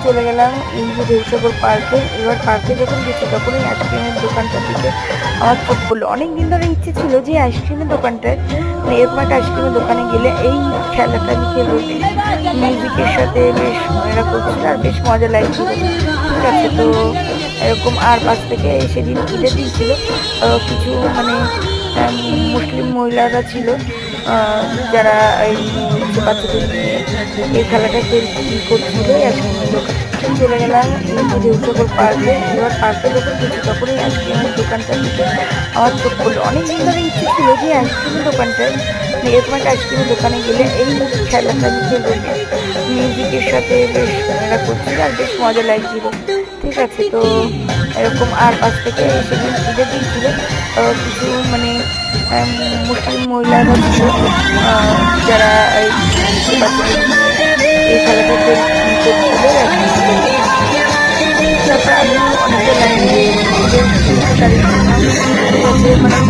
চলে গেলাম এই যে দেবসাগর পার্কে। এবার পার্কে যখন গেছি তখন এই আইসক্রিমের দোকানটার দিকে আমার চোখ পড়লো। অনেকদিন ধরে ইচ্ছে ছিল যে আইসক্রিমের দোকানটায় মানে এরকম একটা আইসক্রিমের দোকানে গেলে এই খেলাটা আমি খেলবো। মিউজিকের সাথে বেশ এরা করছিল আর বেশ মজা লাগছিল। ঠিক আছে, তো এরকম আর পাশ থেকে সেদিন ঈদের দিন ছিল, কিছু মানে মুসলিম মহিলারা ছিল, যারা এই বাচ্চাদের নিয়ে এই খেলাটা করছিল আইসক্রিমের দোকান। চলে গেলাম এই যে দেবসাগর পার্কে। এবার পার্কে যখন গেছি তখন এই আইসক্রিমের দোকানটার দিকে আমার চোখ পড়লো। অনেকদিন ধরে ইচ্ছে ছিল যে আইসক্রিমের দোকানটায় মানে এরকম একটা আইসক্রিমের দোকানে গেলে এই খেলাটা আমি খেলবো। মিউজিকের সাথে বেশ এরা করছিল আর বেশ মজা লাগছিল। ঠিক আছে, তো এরকম আর পাশ থেকে সেদিন ঈদের দিন ছিল, কিছু মানে মুসলিম মহিলারা ছিল, যারা এই বাচ্চাদের নিয়ে এই খেলাটা করছিল। তারপর আমি অনেকটা লাইনে ঈদের 300 তারিখ, ঠিক আছে, মানে